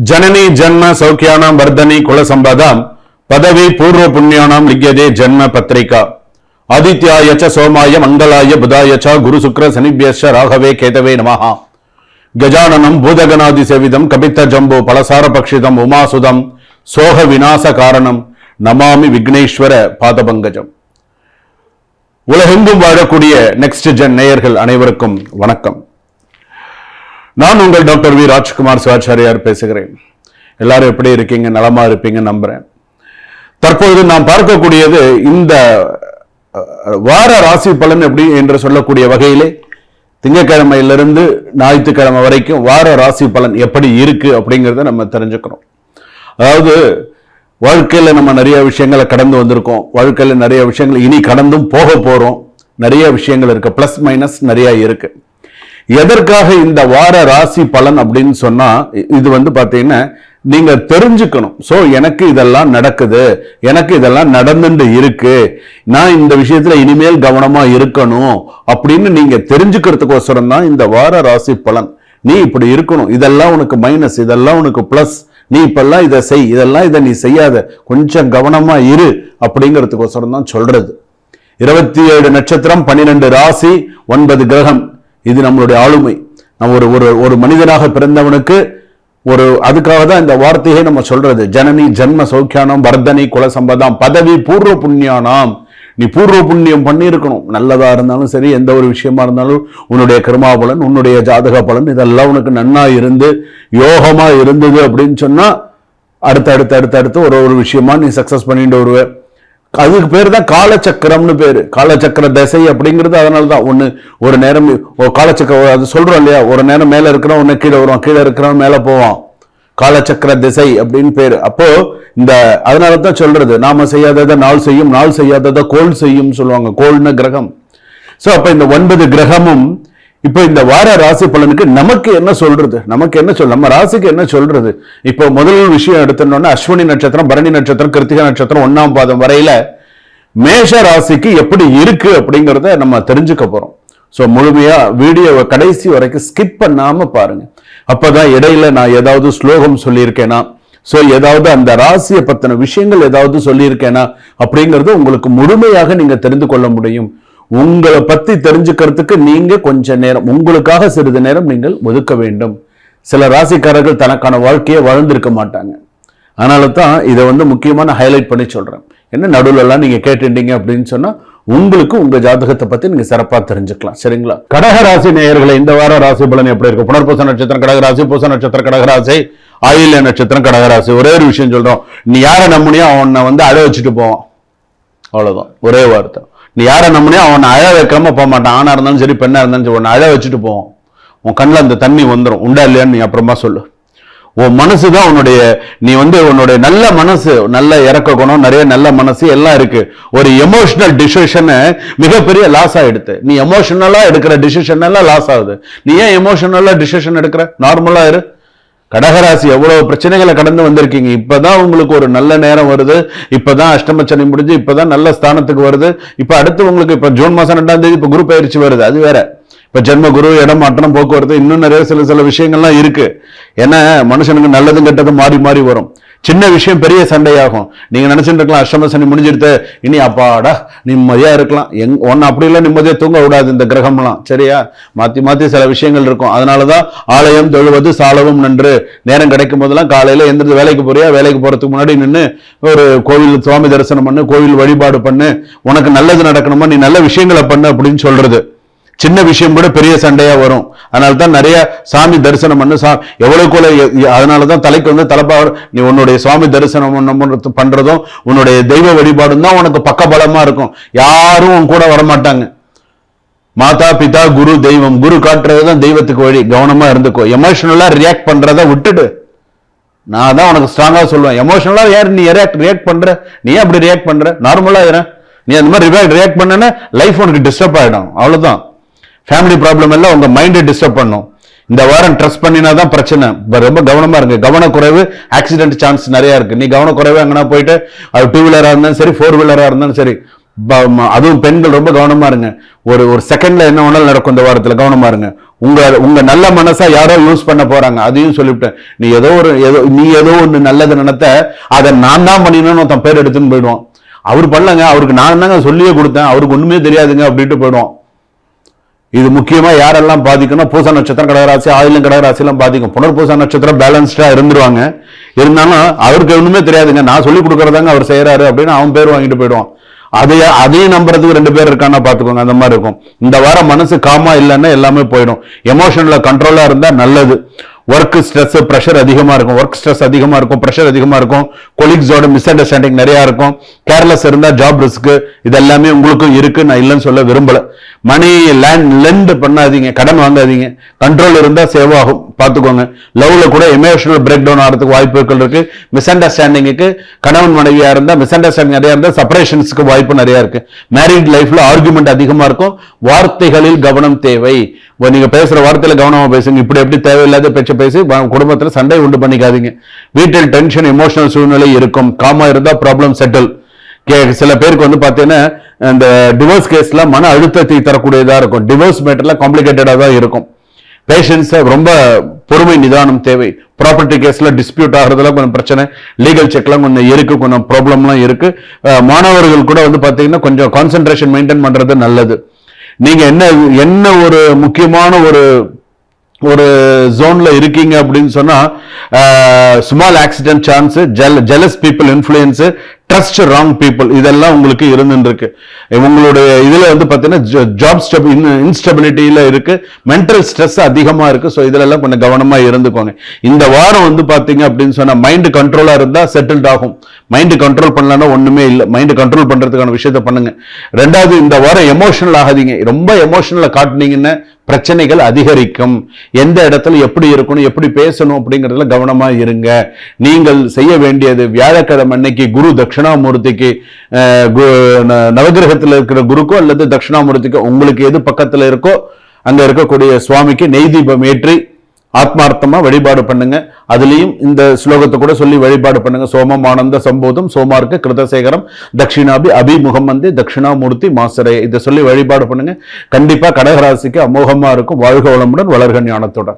जननी जन्म सौख्यानां वर्धनी कुल संपदां पदवी पूर्व पुण्यानां लिख्यते जन्म पत्रिका आदित्याय च सोमाय मंगलाय बुधाय च गुरु शुक्र शनिभ्यश्च राघवे केतवे नमः गजाननं भूतगणादि सेवितं कपित्थ जम्बो फलसार पक्षितं उमासुदं सोह विनाश कारणं नमामि विघ्नेश्वर पादपங்கஜம். உலகெங்கும் வாழக்கூடிய நெக்ஸ்ட் ஜென் நேயர்கள் அனைவருக்கும் வணக்கம். நான் உங்கள் டாக்டர் வி ராஜ்குமார் சிவாச்சாரியார் பேசுகிறேன். எல்லாரும் எப்படி இருக்கீங்க? நலமா இருப்பீங்க நம்புறேன். தற்போது நாம் பார்க்கக்கூடியது இந்த வார ராசி பலன் எப்படி என்று சொல்லக்கூடிய வகையிலே திங்கட்கிழமையிலிருந்து ஞாயிற்றுக்கிழமை வரைக்கும் வார ராசி பலன் எப்படி இருக்கு அப்படிங்கிறத நம்ம தெரிஞ்சுக்கிறோம். அதாவது வாழ்க்கையில் நம்ம நிறைய விஷயங்களை கடந்து வந்திருக்கோம். வாழ்க்கையில் நிறைய விஷயங்கள் இனி கடந்தும் போக போறோம். நிறைய விஷயங்கள் இருக்கு, பிளஸ் மைனஸ் நிறைய இருக்கு. எதற்காக இந்த வார ராசி பலன் அப்படின்னு சொன்னா இது பாத்தீங்கன்னா நீங்க தெரிஞ்சுக்கணும். சோ எனக்கு இதெல்லாம் நடக்குது, எனக்கு இதெல்லாம் நடந்துட்டு இருக்கு, நான் இந்த விஷயத்துல இனிமேல் கவனமா இருக்கணும் அப்படின்னு நீங்க தெரிஞ்சுக்கிறதுக்கோசரம் தான் இந்த வார ராசி பலன். நீ இப்படி இருக்கணும், இதெல்லாம் உனக்கு மைனஸ், இதெல்லாம் உனக்கு பிளஸ், நீ இப்பெல்லாம் இதை செய், இதெல்லாம் இதை நீ செய்யாத, கொஞ்சம் கவனமா இரு அப்படிங்கிறதுக்கோசரம் தான் சொல்றது. 27 நட்சத்திரம், 12 ராசி, 9 கிரகம், இது நம்மளுடைய ஆளுமை. நம்ம ஒரு மனிதனாக பிறந்தவனுக்கு அதுக்காக தான் இந்த வார்த்தையை நம்ம சொல்றது. ஜனனி ஜன்ம சௌக்கியானம் வர்தனி குல சம்பதாம் பதவி பூர்வ புண்ணியானாம். நீ பூர்வ புண்ணியம் பண்ணியிருக்கணும். நல்லதா இருந்தாலும் சரி, எந்த ஒரு விஷயமா இருந்தாலும் உன்னுடைய கர்மா பலன், உன்னுடைய ஜாதக பலன் இதெல்லாம் உனக்கு நன்னா இருந்து யோகமா இருந்தது அப்படின்னு சொன்னா அடுத்து ஒரு விஷயமா நீ சக்சஸ் பண்ணிட்டு வருவ. அதுக்கு பேர் தான் காலச்சக்கரம்னு பேரு. காலச்சக்கர திசை அப்படிங்கிறது அதனாலதான். ஒரு நேரம் காலச்சக்கரம் அது சொல்றோம் இல்லையா, ஒரு நேரம் மேல இருக்கிறோம், ஒன்னு கீழே வருவான், கீழே இருக்கிறவன் மேல போவான். காலச்சக்கர திசை அப்படின்னு பேரு. அப்போ அதனாலதான் சொல்றது, நாம செய்யாததை நாள் செய்யும், நாள் செய்யாததை கோள் செய்யும் சொல்லுவாங்க. கோள்னு கிரகம். சோ அப்ப இந்த 9 கிரகமும் இப்ப இந்த வார ராசி பலனுக்கு நமக்கு என்ன சொல்றது, நம்ம ராசிக்கு என்ன சொல்றது? இப்போ முதல் விஷயம் எடுத்தோம்னா அஸ்வினி நட்சத்திரம், பரணி நட்சத்திரம், கிருத்திகை நட்சத்திரம் 1ஆம் பாதம் வரையில மேஷ ராசிக்கு எப்படி இருக்கு அப்படிங்கறத நம்ம தெரிஞ்சுக்க போறோம். சோ முழுமையா வீடியோவை கடைசி வரைக்கும் ஸ்கிப் பண்ணாம பாருங்க. அப்பதான் இடையில நான் ஏதாவது ஸ்லோகம் சொல்லியிருக்கேனா, சோ ஏதாவது அந்த ராசியை பத்தின விஷயங்கள் ஏதாவது சொல்லியிருக்கேனா அப்படிங்கறது உங்களுக்கு முழுமையாக நீங்க தெரிந்து கொள்ள முடியும். உங்களை பத்தி தெரிஞ்சுக்கிறதுக்கு நீங்க கொஞ்ச நேரம், உங்களுக்காக சிறிது நேரம் நீங்கள் ஒதுக்க வேண்டும். சில ராசிக்காரர்கள் தனக்கான வாழ்க்கையை வாழ்ந்திருக்க மாட்டாங்க. அதனால தான் இதை முக்கியமான ஹைலைட் பண்ணி சொல்றேன். என்ன நடுவில் எல்லாம் நீங்க கேட்டுட்டீங்க அப்படின்னு சொன்னா உங்களுக்கு உங்க ஜாதகத்தை பத்தி நீங்க சிறப்பா தெரிஞ்சுக்கலாம். சரிங்களா? கடகராசி நேயர்களை இந்த வார ராசி பலன் எப்படி இருக்கு? புனர்பூச நட்சத்திரம் கடகராசி, பூச நட்சத்திரம் கடகராசி, ஆயில்ய நட்சத்திரம் கடகராசி. ஒரே ஒரு விஷயம் சொல்றோம், நீ யாரை நம்பினியோ அவனை அழ வச்சுட்டு போவான். அவ்வளவுதான், ஒரே வார்த்தை. நீ யாரை நம்பினியோ அவனை அழ வைக்காம போக மாட்டான். ஆணா இருந்தாலும் சரி, பெண்ணா இருந்தாலும் சரி, உன்னை அழ வச்சுட்டு போவான். உன் கண்ணில் அந்த தண்ணி வந்துடும். உண்டா இல்லையான்னு நீ அப்புறமா சொல்லு. உன் மனசுதான் நீ உன்னுடைய நல்ல மனசு, நல்ல இறக்க குணம், நிறைய நல்ல மனசு எல்லாம் இருக்கு. ஒரு எமோஷனல் டிசிஷன் மிகப்பெரிய லாஸ் ஆயிடுது. நீ எமோஷனலா எடுக்கிற டிசிஷன் எல்லாம் லாஸ் ஆகுது. நீ ஏன் எமோஷனலா டிசிஷன் எடுக்கிற? நார்மலா இரு. கடகராசி எவ்வளவு பிரச்சனைகளை கடந்து வந்திருக்கீங்க. இப்பதான் உங்களுக்கு ஒரு நல்ல நேரம் வருது. இப்பதான் அஷ்டமச்சனி முடிஞ்சு இப்பதான் நல்ல ஸ்தானத்துக்கு வருது. இப்ப அடுத்து உங்களுக்கு இப்ப ஜூன் மாசம் 2ஆம் தேதி இப்ப குரு பயிற்சி வருது. அது வேற. இப்ப ஜென்ம குரு, இடம் மாற்றம், போக்குவரத்து, இன்னும் நிறைய சில விஷயங்கள்லாம் இருக்கு. ஏன்னா மனுஷனுக்கு நல்லதும் கெட்டதும் மாறி மாறி வரும். சின்ன விஷயம் பெரிய சண்டையாகும். நீங்க நினைச்சுட்டு இருக்கலாம் அஷ்டம சனி முடிஞ்சிடுத்து, இனி அப்பாடா நிம்மதியா இருக்கலாம். ஒன்னு அப்படி எல்லாம் நிம்மதியா தூங்க விடாது இந்த கிரகம்லாம். சரியா? மாத்தி சில விஷயங்கள் இருக்கும். அதனாலதான் ஆலயம் தொழுவது சாலவும் நன்று. நேரம் கிடைக்கும் போதெல்லாம் காலையில எந்திரிச்சு வேலைக்கு போறியா, வேலைக்கு போறதுக்கு முன்னாடி நின்று ஒரு கோவில் சுவாமி தரிசனம் பண்ணு, கோவில் வழிபாடு பண்ணு, உனக்கு நல்லது நடக்கணுமா, நீ நல்ல விஷயங்களை பண்ணு அப்படின்னு சொல்றது. சின்ன விஷயம் கூட பெரிய சண்டையா வரும். அதனால்தான் நிறைய சாமி தரிசனம் பண்ணு, எவ்வளவுக்குள்ள. அதனாலதான் தலைக்கு தலைப்பாடு. நீ உன்னுடைய சுவாமி தரிசனம் பண்றதும் உன்னுடைய தெய்வ வழிபாடும் தான் உனக்கு பக்க பலமா இருக்கும். யாரும் உன் கூட வரமாட்டாங்க. மாதா பிதா குரு தெய்வம். குரு காட்டுறதுதான் தெய்வத்துக்கு வழி. கவனமா இருந்துக்கோ. எமோஷனலா ரியாக்ட் பண்றத விட்டுடு. நான் தான் உனக்கு ஸ்ட்ராங்கா சொல்லுவேன். எமோஷனலா யார் நீ ரியாக்ட் பண்ற? நீ அப்படி ரியாக்ட் பண்ற? நார்மலா இரு. நீ அந்த மாதிரி ரியாக்ட் பண்ணனா லைஃப் உனக்கு டிஸ்டர்ப் ஆயிடும். அவ்வளவுதான். ஃபேமிலி ப்ராப்ளம் எல்லாம் உங்க மைண்டை டிஸ்டர்ப் பண்ணும். இந்த வாரம் ட்ரஸ்ட் பண்ணினாதான் பிரச்சனை. ரொம்ப கவனமா இருங்க. கவனக்குறைவு, ஆக்சிடென்ட் சான்ஸ் நிறைய இருக்கு. நீ கவனக்குறைவு அங்கன்னா போயிட்டு அது 2 வீலரா இருந்தாலும் சரி, 4 வீலரா இருந்தாலும் சரி, அதுவும் பெண்கள் ரொம்ப கவனமா இருங்க. ஒரு ஒரு செகண்ட்ல என்ன வேணாலும் நடக்கும். இந்த வாரத்துல கவனமா இருங்க. உங்க நல்ல மனசா யாரோ யூஸ் பண்ண போறாங்க. அதையும் சொல்லிவிட்டேன். நீ ஏதோ ஒண்ணு நல்லது நினைத்த அதை நான் தான் பண்ணினு ஒருத்தன் பேர் எடுத்துன்னு போயிடுவான். அவர் பண்ணலங்க, அவருக்கு நான் தாங்க சொல்லியே கொடுத்தேன், அவருக்கு ஒண்ணுமே தெரியாதுங்க அப்படின்ட்டு போயிடுவான். இது முக்கியமா யாரெல்லாம் பாதிக்கணும், பூச நட்சத்திரம் கடகராசி, ஆயிலம் கடகராசி எல்லாம் பாதிக்கும். புனர்பூச நட்சத்திரம் பேலன்ஸ்டா இருந்துருவாங்க. இருந்தாலும் அவருக்கு ஒண்ணுமே தெரியாதுங்க, நான் சொல்லி கொடுக்கறதாங்க அவர் செய்யறாரு அப்படின்னு அவன் பேர் வாங்கிட்டு போயிடுவான். அதையும் நம்புறதுக்கு 2 பேர் இருக்கான்னா பாத்துக்கோங்க. அந்த மாதிரி இருக்கும். இந்த வாரம் மனசு காமா இல்லைன்னா எல்லாமே போயிடும். எமோஷன்ல கண்ட்ரோலா இருந்தா நல்லது. ஒர்க் ஸ்ட்ரெஸ் ப்ரெஷர் அதிகமா இருக்கும். ஒர்க் ஸ்ட்ரெஸ் அதிகமா இருக்கும், ப்ரெஷர் அதிகமா இருக்கும். கொலீக்ஸோட மிஸ் அண்டர்ஸ்டாண்டிங் நிறைய இருக்கும். கேர்லெஸ் இருந்தா ஜாப் ரிஸ்க், இது எல்லாமே உங்களுக்கும் இருக்கு. நான் இல்லைன்னு சொல்ல விரும்பல. மணி லெண்ட் பண்ணாதீங்க, கடன் வாங்காதீங்க. கண்ட்ரோல் இருந்தா சேவ் ஆகும், பாத்துக்கோங்க. லவ்ல கூட எமோஷனல் பிரேக் டவுன் ஆகிறதுக்கு வாய்ப்புகள் இருக்கு. மிஸ் அண்டர்ஸ்டாண்டிங்க்கு கணவன் மனைவியா இருந்தா மிஸ் அண்டர்ஸ்டாண்டிங் நிறைய இருந்தா செப்பரேஷன்ஸ்க்கு வாய்ப்பு நிறைய இருக்கு. மேரிட் லைஃப்ல ஆர்குமெண்ட் அதிகமா இருக்கும். வார்த்தைகளில் கவனம் தேவை. நீங்க பேசுற வார்த்தையில கவனமா பேசுங்க. இப்படி எப்படி தேவையில்லாத பேச்ச பேசி குடும்பத்துல சண்டை உண்டு பண்ணிக்காதீங்க. வீட்டில் டென்ஷன் எமோஷனல் சூழ்நிலை இருக்கும். காமா இருந்தா ப்ராப்ளம் செட்டில். சில பேருக்கு வந்து பாத்தீங்கன்னா இந்த டிவோர்ஸ் கேஸ்ல மன அழுத்தத்தை தரக்கூடியதா இருக்கும். டிவோர்ஸ் மேட்டர்ல காம்ப்ளிகேட்டடா தான் இருக்கும். பேஷன்ஸ், ரொம்ப பொறுமை நிதானம் தேவை. ப்ராப்பர்ட்டி கேஸ்ல டிஸ்பியூட் ஆகிறதுல கொஞ்சம் பிரச்சனை, லீகல் செக்லாம் கொஞ்சம் இருக்கு, கொஞ்சம் ப்ராப்ளம்லாம் இருக்கு. மாணவர்கள் கூட வந்து பாத்தீங்கன்னா கொஞ்சம் கான்சென்ட்ரேஷன் மெயின்டைன் பண்றது நல்லது. நீங்க என்ன ஒரு முக்கியமான ஒரு ஜோன்ல இருக்கீங்க அப்படின்னு சொன்னா, small accident chance, jealous people influence, trust wrong people, இதெல்லாம் உங்களுக்கு இருந்துருக்கு. உங்களுடைய இதுல வந்து பாத்தீங்கன்னா ஜாப் இன்ஸ்டபிலிட்டியில இருக்கு, மென்டல் ஸ்ட்ரெஸ் அதிகமா இருக்கு. ஸோ இதுல எல்லாம் கொஞ்சம் கவனமா இருந்துக்கோங்க. இந்த வாரம் வந்து பாத்தீங்க அப்படின்னு சொன்னா மைண்ட் கண்ட்ரோலா இருந்தா செட்டில்ட் ஆகும். மைண்ட் கண்ட்ரோல் பண்ணலன்னா ஒண்ணுமே இல்லை. மைண்ட் கண்ட்ரோல் பண்றதுக்கான விஷயத்த பண்ணுங்க. 2வது, இந்த வாரம் எமோஷனல் ஆகாதீங்க. ரொம்ப எமோஷனலா காட்டுனீங்கன்னா பிரச்சனைகள் அதிகரிக்கும். எந்த இடத்துல எப்படி இருக்கணும், எப்படி பேசணும் அப்படிங்கிறதுல கவனமா இருங்க. நீங்கள் செய்ய வேண்டியது, வியாழக்கிழமை அன்னைக்கு குரு தட்சிணாமூர்த்திக்கு, நவகிரகத்தில் இருக்கிற குருக்கோ அல்லது தட்சிணாமூர்த்திக்கோ, உங்களுக்கு எது பக்கத்துல இருக்கோ அங்க இருக்கக்கூடிய சுவாமிக்கு நெய் தீபம் ஏற்றி ஆத்மார்த்தமா வழிபாடு பண்ணுங்க. அதுலயும் இந்த ஸ்லோகத்தை கூட சொல்லி வழிபாடு பண்ணுங்க. சோமம் ஆனந்த சம்போதம் சோமார்க்க கிருதசேகரம் தட்சிணாபி அபிமுகம் வந்து தட்சிணாமூர்த்தி மாசரே, இதை சொல்லி வழிபாடு பண்ணுங்க. கண்டிப்பா கடகராசிக்கு அமோகமா இருக்கும். வாழ்க வளமுடன், வளர்க ஞானத்துடன்.